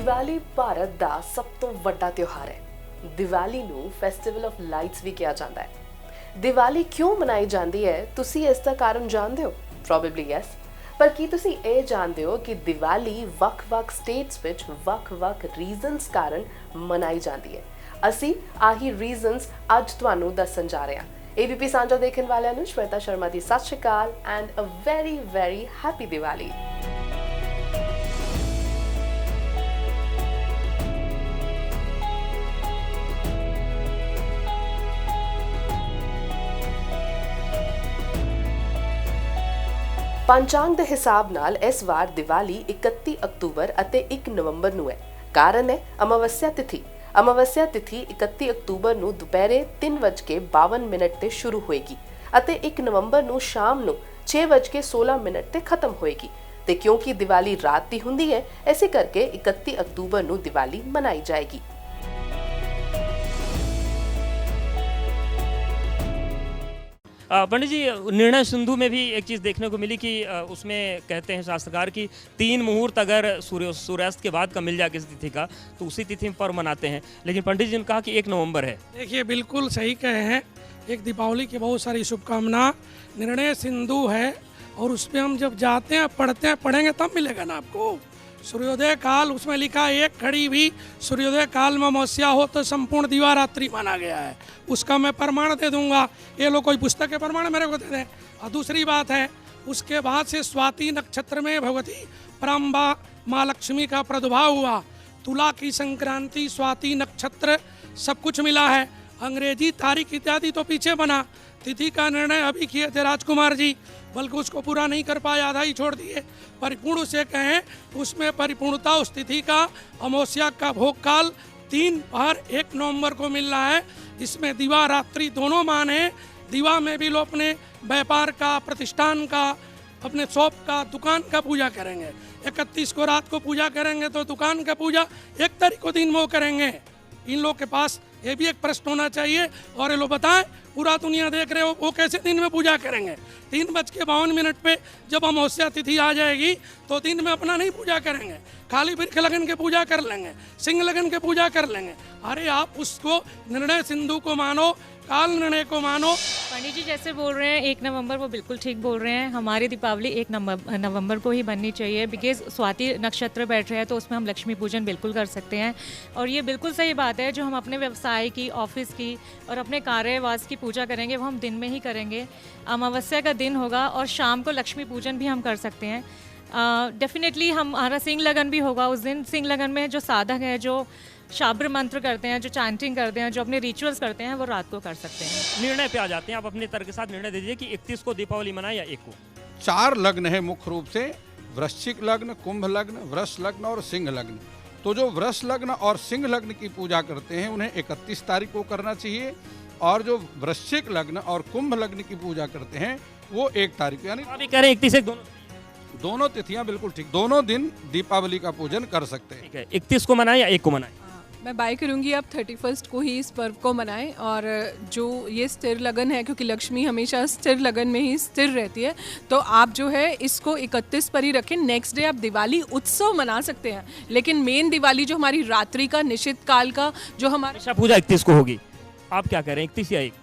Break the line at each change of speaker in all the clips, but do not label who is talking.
ਦੀਵਾਲੀ ਭਾਰਤ ਦਾ ਸਭ ਤੋਂ ਵੱਡਾ ਤਿਉਹਾਰ ਹੈ। ਦੀਵਾਲੀ ਨੂੰ ਫੈਸਟੀਵਲ ਆਫ ਲਾਈਟਸ ਵੀ ਕਿਹਾ ਜਾਂਦਾ ਹੈ। ਦੀਵਾਲੀ ਕਿਉਂ ਮਨਾਈ ਜਾਂਦੀ ਹੈ, ਤੁਸੀਂ ਇਸ ਦਾ ਕਾਰਨ ਜਾਣਦੇ ਹੋ? Probably yes. ਪਰ ਕੀ ਤੁਸੀਂ ਇਹ ਜਾਣਦੇ ਹੋ ਕਿ ਦੀਵਾਲੀ ਵੱਖ-ਵੱਖ ਸਟੇਟਸ ਵਿੱਚ ਵੱਖ-ਵੱਖ ਰੀਜ਼ਨਸ ਕਾਰਨ ਮਨਾਈ ਜਾਂਦੀ ਹੈ? ਅਸੀਂ ਆਹੀ ਰੀਜ਼ਨਸ ਅੱਜ ਤੁਹਾਨੂੰ ਦੱਸਣ ਜਾ ਰਹੇ ਹਾਂ। ABP ਸਾਂਝਾ ਦੇਖਣ ਵਾਲਿਆਂ ਨੂੰ ਸ਼ਵੇਤਾ ਸ਼ਰਮਾ ਦੀ Sat Shri Akal and a very very happy Diwali. पंचांग के हिसाब नाल इस बार दिवाली 31 अक्तूबर ਅਤੇ 1 नवंबर ਨੂੰ ਹੈ। ਕਾਰਨ ਹੈ ਅਮਾਵਸਿਆ ਤਿਥੀ। ਅਮਾਵਸਿਆ ਤਿਥੀ 31 ਅਕਤੂਬਰ ਨੂੰ ਦੁਪਹਿਰੇ 3:52 ਤੇ ਸ਼ੁਰੂ ਹੋਏਗੀ ਅਤੇ 1 ਨਵੰਬਰ ਨੂੰ ਸ਼ਾਮ ਨੂੰ 6:16 ਤੇ ਖਤਮ ਹੋਏਗੀ। ਤੇ ਕਿਉਂਕਿ ਦੀਵਾਲੀ ਰਾਤ ਦੀ ਹੁੰਦੀ ਹੈ, ਇਸੇ ਕਰਕੇ 31 ਅਕਤੂਬਰ ਨੂੰ ਦੀਵਾਲੀ ਮਨਾਈ ਜਾਏਗੀ।
पंडित जी, निर्णय सिंधु में भी एक चीज़ देखने को मिली कि उसमें कहते हैं शास्त्रकार कि 3 मुहूर्त अगर सूर्यास्त के बाद का मिल जाए किसी तिथि का तो उसी तिथि पर मनाते हैं, लेकिन पंडित जी ने कहा कि 1 नवंबर है।
देखिए, बिल्कुल सही कहे हैं। एक दीपावली की बहुत सारी शुभकामना। निर्णय सिंधु है और उस पर हम जब जाते हैं पढ़ेंगे तब मिलेगा ना आपको। सूर्योदय काल उसमें लिखा है, एक घड़ी भी सूर्योदय काल में अमावस्या हो तो संपूर्ण दिवारात्रि माना गया है। उसका मैं प्रमाण दे दूंगा। ये लोग कोई पुस्तक के प्रमाण मेरे को दे दें। और दूसरी बात है, उसके बाद से स्वाति नक्षत्र में भगवती पराम्बा माँ लक्ष्मी का प्रादुर्भाव हुआ। तुला की संक्रांति, स्वाति नक्षत्र सब कुछ मिला है। अंग्रेजी तारीख इत्यादि तो पीछे बना। तिथि का निर्णय अभी किए थे राजकुमार जी, बल्कि उसको पूरा नहीं कर पाए, आधा ही छोड़ दिए। परिपूर्ण से कहें तो उसमें परिपूर्णता उस तिथि का अमावस्या का भोग काल 3 और 1 नवंबर को मिल रहा है। इसमें दिवा रात्रि दोनों माने। दिवा में भी लोग अपने व्यापार का, प्रतिष्ठान का, अपने शॉप का, दुकान का पूजा करेंगे। 31 को रात को पूजा करेंगे तो दुकान का पूजा 1 तारीख को दिन में वो करेंगे। इन लोग के पास ये भी एक प्रश्न होना चाहिए और ये लोग बताएं, पूरा दुनिया देख रहे हो, वो कैसे दिन में पूजा करेंगे? 3:52 पे जब अमावस्या तिथि आ जाएगी तो दिन में अपना नहीं पूजा करेंगे, खाली वृक्ष लगन के पूजा कर लेंगे, सिंह लगन के पूजा कर लेंगे। अरे आप उसको निर्णय सिंधु को मानो, काल निर्णय को मानो।
पंडित जी जैसे बोल रहे हैं 1 नवंबर, वो बिल्कुल ठीक बोल रहे हैं। हमारी दीपावली 1 नवंबर को ही बननी चाहिए, बिकॉज स्वाति नक्षत्र बैठ रहे हैं तो उसमें हम लक्ष्मी पूजन बिल्कुल कर सकते हैं। और ये बिल्कुल सही बात है, जो हम अपने व्यवसाय की, ऑफिस की और अपने कार्यवास की पूजा करेंगे वो हम दिन में ही करेंगे। अमावस्या का दिन होगा और शाम को लक्ष्मी पूजन भी हम कर सकते हैं। डेफिनेटली हमारा सिंह लगन भी होगा उस दिन। सिंह लगन में जो साधक हैं, जो शाब्र मंत्र करते हैं, जो चांटिंग करते हैं, जो अपने रिचुअल्स करते हैं, वो रात को कर सकते हैं।
निर्णय पे आ जाते हैं, आप अपने तर्क के साथ निर्णय दे दीजिए कि 31 को दीपावली मनाए या 1 को।
4 लग्न है मुख्य रूप से, वृश्चिक लग्न, कुंभ लग्न, वृष लग्न और सिंह लग्न। तो जो वृष लग्न और सिंह लग्न की पूजा करते हैं उन्हें 31 तारीख को करना चाहिए, और जो वृश्चिक लग्न और कुंभ लग्न की पूजा करते हैं वो 1 तारीख को। यानी
अभी कह रहे हैं 31
दोनों तिथियां बिल्कुल ठीक, दोनों दिन दीपावली का पूजन कर सकते हैं।
ठीक है, 31 को मनाए या 1 को मनाए?
मैं बाय करूंगी आप 31 को ही इस पर्व को मनाएं। और जो ये स्थिर लगन है, क्योंकि लक्ष्मी हमेशा स्थिर लगन में ही स्थिर रहती है, तो आप जो है इसको 31 पर ही रखें। नेक्स्ट डे आप दिवाली उत्सव मना सकते हैं, लेकिन मेन दिवाली जो हमारी रात्रि का, निश्चित काल का, जो हमारा
पूजा 31 को होगी। आप क्या कह रहे हैं, 31 या 1?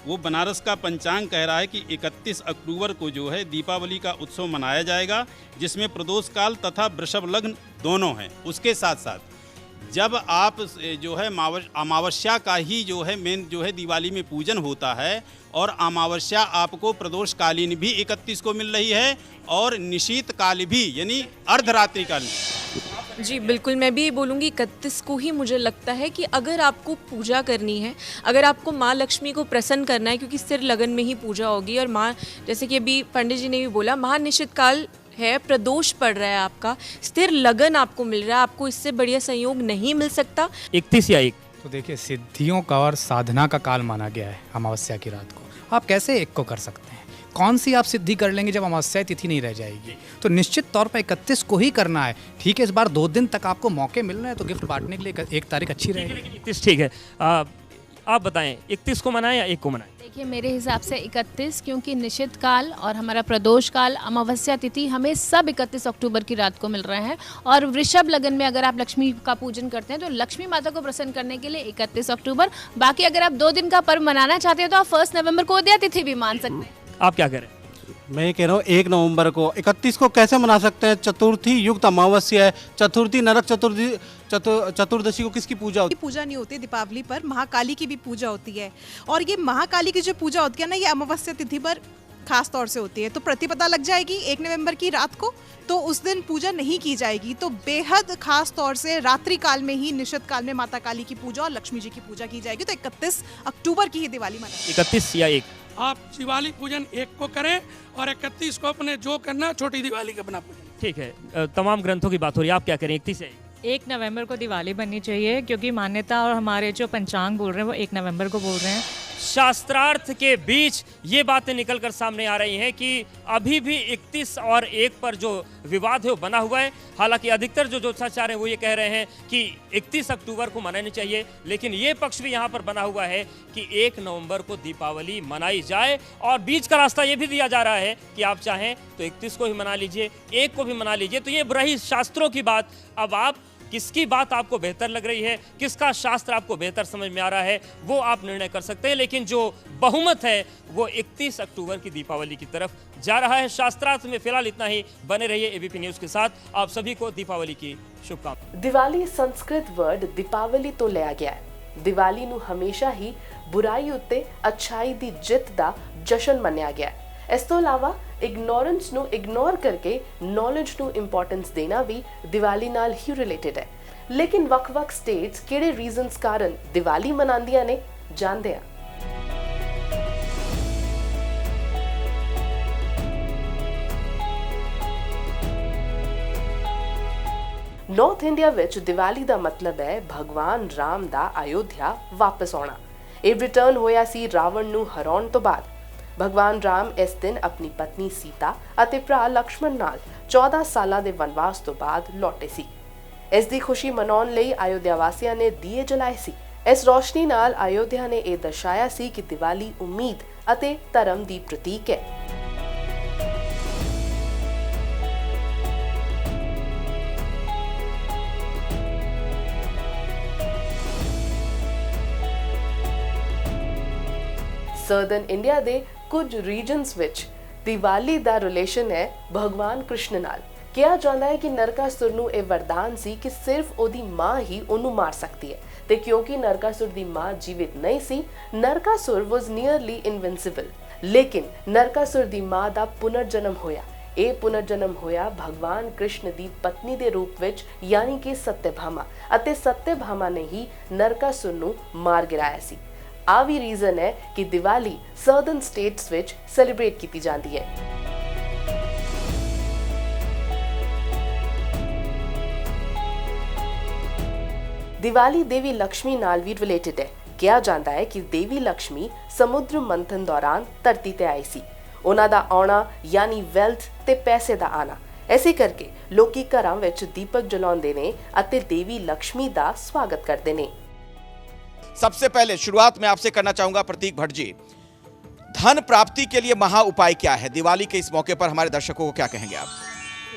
वो बनारस का पंचांग कह रहा है कि 31 अक्टूबर को जो है दीपावली का उत्सव मनाया जाएगा, जिसमें प्रदोष काल तथा वृषभ लग्न दोनों हैं। उसके साथ साथ जब आप जो है अमावस्या का ही जो है मेन जो है दिवाली में पूजन होता है, और अमावस्या आपको प्रदोष कालीन भी 31 को मिल रही है और निशीत काल भी, यानी अर्धरात्रि काल।
जी बिल्कुल, मैं भी बोलूँगी 31 को ही मुझे लगता है कि अगर आपको पूजा करनी है, अगर आपको माँ लक्ष्मी को प्रसन्न करना है, क्योंकि स्थिर लगन में ही पूजा होगी। और माँ, जैसे कि अभी पंडित जी ने भी बोला, महानिश्चित काल है, प्रदोष पड़ रहा है, आपका स्थिर लगन आपको मिल रहा है, आपको इससे बढ़िया संयोग नहीं मिल सकता।
31 या 1?
तो देखिए, सिद्धियों का और साधना का काल माना गया है अमावस्या की रात को। आप कैसे 1 को कर सकते हैं? कौन सी आप सिद्धि कर लेंगे जब अमावस्या तिथि नहीं रह जाएगी? तो निश्चित तौर पर 31 को ही करना है। ठीक है, इस बार 2 दिन तक आपको मौके मिल रहे हैं तो गिफ्ट बांटने के लिए 1 तारीख अच्छी रहेगी।
31 ठीक है। आप बताएं 31 को मनाएं या 1 को मनाएं?
देखिए मेरे हिसाब से 31, क्योंकि निश्चित काल और हमारा प्रदोष काल, अमावस्या तिथि हमें सब 31 अक्टूबर की रात को मिल रहे हैं। और वृषभ लगन में अगर आप लक्ष्मी का पूजन करते हैं तो लक्ष्मी माता को प्रसन्न करने के लिए 31 अक्टूबर। बाकी अगर आप 2 दिन का पर्व मनाना चाहते हैं तो आप 1 नवंबर को उदया तिथि भी मान सकते हैं।
आप क्या कह रहे हैं?
मैं ये कह रहा हूँ 1 नवंबर को। 31 को कैसे मना सकते हैं? चतुर्थी युक्त अमावस्या है। चतुर्थी नरक चतुर्दशी को किसकी पूजा होती है?
पूजा नहीं होती दीपावली पर, महाकाली की भी पूजा होती है। और ये महाकाली की जो पूजा होती है ना, ये अमावस्या तिथि पर खास तौर से होती है। तो प्रतिपदा लग जाएगी 1 नवंबर की रात को, तो उस दिन पूजा नहीं की जाएगी। तो बेहद खास तौर से रात्रि काल में ही, निषद काल में माता काली की पूजा और लक्ष्मी जी की पूजा की जाएगी। तो 31 अक्टूबर की ही दिवाली मनाएंगे।
31 या 1?
आप दिवाली पूजन 1 को करें और 31 को अपने जो करना छोटी दिवाली का अपना पूजन।
ठीक है, तमाम ग्रंथों की बात हो रही है, आप क्या करें? 31 है?
1 नवंबर को दिवाली बननी चाहिए, क्योंकि मान्यता और हमारे जो पंचांग बोल रहे हैं वो 1 नवंबर को बोल रहे हैं।
शास्त्रार्थ के बीच ये बातें निकलकर सामने आ रही हैं कि अभी भी 31 और 1 पर जो विवाद है वो बना हुआ है। हालांकि अधिकतर जो ज्योतिषाचार्य हैं वो ये कह रहे हैं कि 31 अक्टूबर को मनानी चाहिए, लेकिन ये पक्ष भी यहाँ पर बना हुआ है कि 1 नवंबर को दीपावली मनाई जाए। और बीच का रास्ता ये भी दिया जा रहा है कि आप चाहें तो 31 को ही मना लीजिए, 1 को भी मना लीजिए। तो ये रही शास्त्रों की बात। अब आप किसकी बात आपको बेहतर लग रही है, किसका शास्त्र आपको बेहतर समझ में आ रहा है, वो आप निर्णय कर सकते हैं। लेकिन जो बहुमत है वो 31 अक्टूबर की दीपावली की तरफ जा रहा है। शास्त्रार्थ में फिलहाल इतना ही। बने रहिए एबीपी न्यूज के साथ। आप सभी को दीपावली की शुभकामनाएं।
दिवाली संस्कृत वर्ड दीपावली तो लिया गया है। दिवाली ਨੂੰ ਹਮੇਸ਼ਾ ਹੀ ਬੁਰਾਈ ਉੱਤੇ ਅੱਛਾਈ ਦੀ ਜਿੱਤ ਦਾ ਜਸ਼ਨ ਮੰਨਿਆ ਗਿਆ ਹੈ। ਇਸ ਤੋਂ ਇਲਾਵਾ ਇਗਨੋਰੈਂਸ ਨੂੰ ਇਗਨੋਰ ਕਰਕੇ ਨੌਲੇਜ ਨੂੰ ਇੰਪੋਰਟੈਂਸ ਦੇਣਾ ਵੀ ਦੀਵਾਲੀ ਨਾਲ ਹੀ ਰਿਲੇਟਡ ਹੈ। ਲੇਕਿਨ ਵੱਖ-ਵੱਖ ਸਟੇਟਸ ਕਿਹੜੇ ਰੀਜ਼ਨਸ ਕਾਰਨ ਦੀਵਾਲੀ ਮਨਾਉਂਦੀਆਂ ਨੇ, ਜਾਣਦੇ ਹਾਂ। ਨੌਰਥ ਇੰਡੀਆ ਵਿੱਚ ਦੀਵਾਲੀ ਦਾ ਮਤਲਬ ਹੈ ਭਗਵਾਨ ਰਾਮ ਦਾ ਅਯੋਧਿਆ ਵਾਪਸ ਆਉਣਾ। ਇਹ ਰਿਟਰਨ ਹੋਇਆ ਸੀ ਰਾਵਣ ਨੂੰ ਹਰਾਉਣ ਤੋਂ ਬਾਅਦ। ਭਗਵਾਨ ਰਾਮ ਇਸ ਦਿਨ ਆਪਣੀ ਪਤਨੀ ਸੀਤਾ ਅਤੇ ਭਰਾ ਲਕਸ਼ਮਣ ਨਾਲ 14 ਸਾਲਾਂ ਦੇ ਵਨਵਾਸ ਤੋਂ ਬਾਅਦ ਲੌਟੇ ਸੀ। ਇਸ ਦੀ ਖੁਸ਼ੀ ਮਨਾਉਣ ਲਈ ਅਯੋਧਿਆ ਵਾਸੀਆਂ ਨੇ ਦੀਏ ਜਲਾਏ ਸੀ। ਇਸ ਰੋਸ਼ਨੀ ਨਾਲ ਅਯੋਧਿਆ ਨੇ ਇਹ ਦਰਸਾਇਆ ਸੀ ਕਿ ਦੀਵਾਲੀ ਉਮੀਦ ਅਤੇ ਧਰਮ ਦੀ ਪ੍ਰਤੀਕ ਹੈ। ਸਰਦਰਨ ਇੰਡੀਆ ਦੇ ਕੁਝ ਰੀਜਨਸ ਵਿੱਚ ਦੀਵਾਲੀ ਦਾ ਰਿਲੇਸ਼ਨ ਹੈ ਭਗਵਾਨ ਕ੍ਰਿਸ਼ਨ ਨਾਲ। ਕਿਹਾ ਜਾਂਦਾ ਹੈ ਕਿ ਨਰਕਾਸੁਰ ਨੂੰ ਇਹ ਵਰਦਾਨ ਸੀ ਕਿ ਸਿਰਫ ਉਹਦੀ ਮਾਂ ਹੀ ਉਹਨੂੰ ਮਾਰ ਸਕਦੀ ਹੈ, ਤੇ ਕਿਉਂਕਿ ਨਰਕਾਸੁਰ ਦੀ ਮਾਂ ਜੀਵਿਤ ਨਹੀਂ ਸੀ, ਨਰਕਾਸੁਰ ਵਾਸ ਨੀਅਰਲੀ ਇਨਵਿੰਸਿਬਲ। ਲੇਕਿਨ ਨਰਕਾਸੁਰ ਦੀ ਮਾਂ ਦਾ ਪੁਨਰ ਜਨਮ ਹੋਇਆ। ਇਹ ਪੁਨਰ ਜਨਮ ਹੋਇਆ ਭਗਵਾਨ ਕ੍ਰਿਸ਼ਨ ਦੀ ਪਤਨੀ ਦੇ ਰੂਪ ਵਿੱਚ, ਯਾਨੀ ਕਿ ਸਤਿਭਾਮਾ, ਅਤੇ ਸਤਿਭਾਮਾ ਨੇ ਹੀ ਨਰਕਾਸੁਰ ਨੂੰ ਮਾਰ ਗਿਰਾਇਆ ਸੀ। ਆ ਵੀ ਰੀਜ਼ਨ ਹੈ ਕਿ ਦੀਵਾਲੀ ਸਰਦਰਨ ਸਟੇਟਸ ਵਿੱਚ ਸੈਲੀਬ੍ਰੇਟ ਕੀਤੀ ਜਾਂਦੀ ਹੈ। ਦੀਵਾਲੀ ਦੇਵੀ ਲక్ష్ਮੀ ਨਾਲ ਵੀ ਰਿਲੇਟਡ ਹੈ। ਕਿਹਾ ਜਾਂਦਾ ਹੈ ਕਿ ਦੇਵੀ ਲక్ష్ਮੀ ਸਮੁੰਦਰ ਮੰਥਨ ਦੌਰਾਨ ਧਰਤੀ ਤੇ ਆਈ ਸੀ। ਉਹਨਾਂ ਦਾ ਆਉਣਾ ਯਾਨੀ ਵੈਲਥ ਤੇ ਪੈਸੇ ਦਾ ਆਣਾ। ਐਸੇ ਕਰਕੇ ਲੋਕੀ ਘਰਾਂ ਵਿੱਚ ਦੀਪਕ ਜਲਾਉਂਦੇ ਨੇ ਅਤੇ ਦੇਵੀ ਲక్ష్ਮੀ ਦਾ ਸਵਾਗਤ ਕਰਦੇ ਨੇ।
सबसे पहले शुरुआत में आपसे करना चाहूंगा प्रतीक भट्ट जी, धन प्राप्ति के लिए महा उपाय क्या है? दिवाली के इस मौके पर हमारे दर्शकों को क्या कहेंगे आप?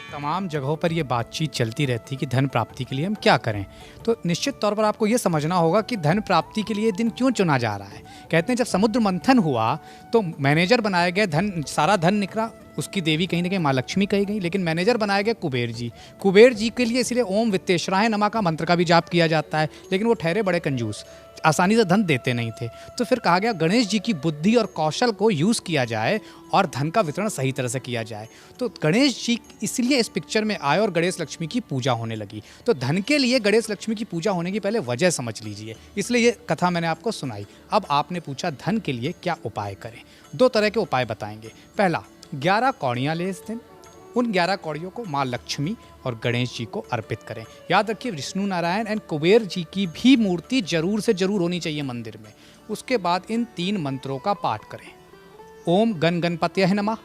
तमाम जगहों पर ये बातचीत चलती रहती है कि धन प्राप्ति के लिए हम क्या करें। तो निश्चित तौर पर आपको ये समझना होगा कि धन प्राप्ति के लिए दिन क्यों चुना जा रहा है। कहते हैं जब समुद्र मंथन हुआ तो मैनेजर बनाए गए, धन सारा धन निकला, उसकी देवी कहीं ना कहीं माँ लक्ष्मी कही गई, लेकिन मैनेजर बनाए गए कुबेर जी। कुबेर जी के लिए इसलिए ओम वित्तेश्वराय नमः का मंत्र का भी जाप किया जाता है, लेकिन वो ठहरे बड़े कंजूस, आसानी से धन देते नहीं थे। तो फिर कहा गया गणेश जी की बुद्धि और कौशल को यूज़ किया जाए और धन का वितरण सही तरह से किया जाए। तो गणेश जी इसलिए इस पिक्चर में आए और गणेश लक्ष्मी की पूजा होने लगी। तो धन के लिए गणेश लक्ष्मी की पूजा होने की पहले वजह समझ लीजिए, इसलिए ये कथा मैंने आपको सुनाई। अब आपने पूछा धन के लिए क्या उपाय करें। 2 तरह के उपाय बताएंगे। पहला, 11 कौड़ियाँ ले इस दिन, उन 11 कौड़ियों को माँ लक्ष्मी और गणेश जी को अर्पित करें। याद रखिए विष्णु नारायण एंड कुबेर जी की भी मूर्ति जरूर से जरूर होनी चाहिए मंदिर में। उसके बाद इन 3 मंत्रों का पाठ करें। ओम गण गणपतये नमः,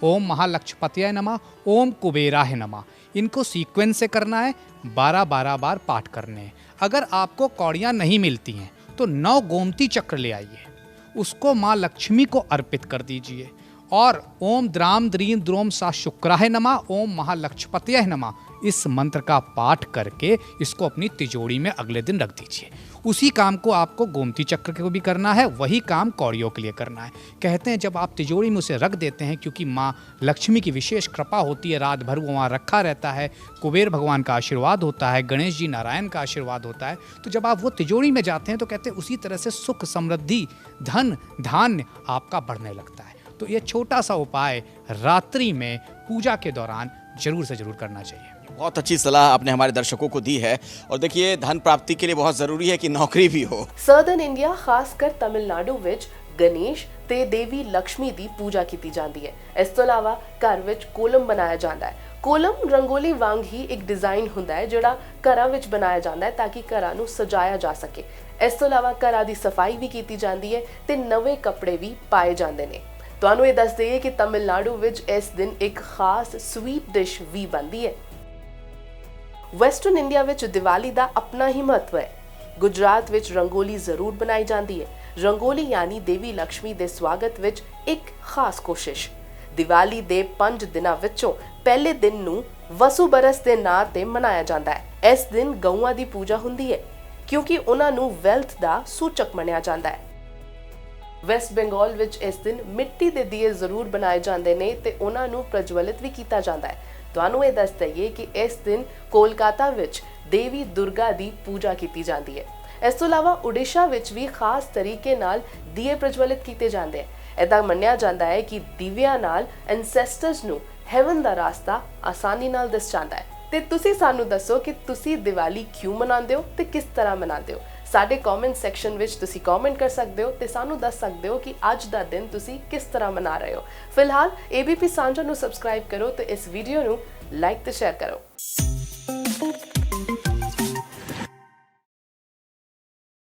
ओम महालक्ष्मीपतये नमः, ओम कुबेराय नमः। इनको सीक्वेंस से करना है, 12-12 बार पाठ करने हैं। अगर आपको कौड़ियाँ नहीं मिलती हैं तो 9 गोमती चक्र ले आइए, उसको माँ लक्ष्मी को अर्पित कर दीजिए और ओम द्राम द्रीम द्रोम सा शुक्राय नमः, ओम महालक्ष्मीपतये नमः, इस मंत्र का पाठ करके इसको अपनी तिजोरी में अगले दिन रख दीजिए। उसी काम को आपको गोमती चक्र को भी करना है, वही काम कौड़ियों के लिए करना है। कहते हैं जब आप तिजोरी में उसे रख देते हैं, क्योंकि माँ लक्ष्मी की विशेष कृपा होती है, रात भर वो वहाँ रखा रहता है, कुबेर भगवान का आशीर्वाद होता है, गणेश जी नारायण का आशीर्वाद होता है, तो जब आप वो तिजोरी में जाते हैं तो कहते हैं उसी तरह से सुख समृद्धि धन धान्य आपका बढ़ने लगता है। तो ये छोटा सा उपाय रात्रि में पूजा के दौरान जरूर से जरूर करना चाहिए।
बहुत अच्छी सलाह आपने हमारे दर्शकों को दी है। और देखिए, धन प्राप्ति के लिए बहुत जरूरी है कि नौकरी भी हो।
ਸਰਦਰਨ ਇੰਡੀਆ ਖਾਸ ਕਰ ਤਮਿਲਨਾਡੂ ਵਿੱਚ ਗਣੇਸ਼ ਤੇ ਦੇਵੀ ਲక్ష్ਮੀ ਦੀ ਪੂਜਾ ਕੀਤੀ ਜਾਂਦੀ ਹੈ। ਇਸ ਤੋਂ ਇਲਾਵਾ ਘਰ ਵਿੱਚ ਕੋਲਮ ਬਣਾਇਆ ਜਾਂਦਾ ਹੈ। ਕੋਲਮ ਰੰਗੋਲੀ ਵਾਂਗ ਹੀ ਇੱਕ ਡਿਜ਼ਾਈਨ ਹੁੰਦਾ ਹੈ ਜਿਹੜਾ ਘਰਾਂ ਵਿੱਚ ਬਣਾਇਆ ਜਾਂਦਾ ਹੈ ਤਾਂ ਕਿ ਘਰਾਂ ਨੂੰ ਸਜਾਇਆ ਜਾ ਸਕੇ। ਇਸ ਤੋਂ ਇਲਾਵਾ ਘਰਾਂ ਦੀ ਸਫਾਈ ਵੀ ਕੀਤੀ ਜਾਂਦੀ ਹੈ ਤੇ ਨਵੇਂ ਕੱਪੜੇ ਵੀ ਪਾਏ ਜਾਂਦੇ ਨੇ। ਤੁਹਾਨੂੰ ਇਹ ਦੱਸ ਦਈਏ ਕਿ ਤਮਿਲਨਾਡੂ ਵਿੱਚ ਇਸ ਦਿਨ ਇੱਕ ਖਾਸ ਸਵੀਟ ਡਿਸ਼ ਵੀ ਬਣਦੀ ਹੈ। ਵੈਸਟਰਨ ਇੰਡੀਆ ਵਿੱਚ ਦੀਵਾਲੀ ਦਾ ਆਪਣਾ ਹੀ ਮਹੱਤਵ ਹੈ। ਗੁਜਰਾਤ ਵਿੱਚ ਰੰਗੋਲੀ ਜ਼ਰੂਰ ਬਣਾਈ ਜਾਂਦੀ ਹੈ। ਰੰਗੋਲੀ ਯਾਨੀ ਦੇਵੀ ਲక్ష్ਮੀ ਦੇ ਸਵਾਗਤ ਵਿੱਚ ਇੱਕ ਖਾਸ ਕੋਸ਼ਿਸ਼। ਦੀਵਾਲੀ ਦੇ 5 ਦਿਨਾਂ ਵਿੱਚੋਂ ਪਹਿਲੇ ਦਿਨ ਨੂੰ ਵਸੂ ਬਰਸ ਦੇ ਨਾਂ ਤੇ ਮਨਾਇਆ ਜਾਂਦਾ ਹੈ। ਇਸ ਦਿਨ ਗਊਆਂ ਦੀ ਪੂਜਾ ਹੁੰਦੀ ਹੈ ਕਿਉਂਕਿ ਉਹਨਾਂ ਨੂੰ ਵੈਲਥ ਦਾ ਸੂਚਕ ਮੰਨਿਆ ਜਾਂਦਾ ਹੈ। ਵੈਸਟ ਬੰਗਾਲ ਵਿੱਚ ਇਸ ਦਿਨ ਮਿੱਟੀ ਦੇ ਦੀਏ ਜ਼ਰੂਰ ਬਣਾਏ ਜਾਂਦੇ ਨੇ ਤੇ ਉਹਨਾਂ ਨੂੰ ਪ੍ਰਜਵਲਿਤ ਵੀ ਕੀਤਾ ਜਾਂਦਾ ਹੈ। ਤੁਹਾਨੂੰ ਇਹ ਦੱਸ ਦਈਏ ਕਿ ਇਸ ਦਿਨ ਕੋਲਕਾਤਾ ਵਿੱਚ ਦੇਵੀ ਦੁਰਗਾ ਦੀ ਪੂਜਾ ਕੀਤੀ ਜਾਂਦੀ ਹੈ। ਇਸ ਤੋਂ ਇਲਾਵਾ ਉੜੀਸਾ ਵਿੱਚ ਵੀ ਖਾਸ ਤਰੀਕੇ ਨਾਲ ਦੀਏ ਪ੍ਰਜਵਲਿਤ ਕੀਤੇ ਜਾਂਦੇ ਹਨ। ਇਦਾਂ ਮੰਨਿਆ ਜਾਂਦਾ ਹੈ ਕਿ ਦੀਵਿਆਂ ਨਾਲ ਐਂਸੈਸਟਰਸ ਨੂੰ ਹੈਵਨ ਦਾ ਰਾਸਤਾ ਆਸਾਨੀ ਨਾਲ ਦਿਸ ਜਾਂਦਾ ਹੈ। ਤੇ ਤੁਸੀਂ ਸਾਨੂੰ ਦੱਸੋ ਕਿ ਤੁਸੀਂ ਦੀਵਾਲੀ ਕਿਉਂ ਮਨਾਉਂਦੇ ਹੋ ਤੇ ਕਿਸ ਤਰ੍ਹਾਂ ਮਨਾਉਂਦੇ ਹੋ। ਸਾਡੇ ਕਮੈਂਟ ਸੈਕਸ਼ਨ ਵਿੱਚ ਤੁਸੀਂ ਕਮੈਂਟ ਕਰ ਸਕਦੇ ਹੋ ਤੇ ਸਾਨੂੰ ਦੱਸ ਸਕਦੇ ਹੋ ਕਿ ਅੱਜ ਦਾ ਦਿਨ ਤੁਸੀਂ ਕਿਸ ਤਰ੍ਹਾਂ ਮਨਾ ਰਹੇ ਹੋ। ਫਿਲਹਾਲ ABP ਸਾਂਝਾ ਨੂੰ ਸਬਸਕ੍ਰਾਈਬ ਕਰੋ ਤੇ ਇਸ ਵੀਡੀਓ ਨੂੰ ਲਾਈਕ ਤੇ ਸ਼ੇਅਰ ਕਰੋ।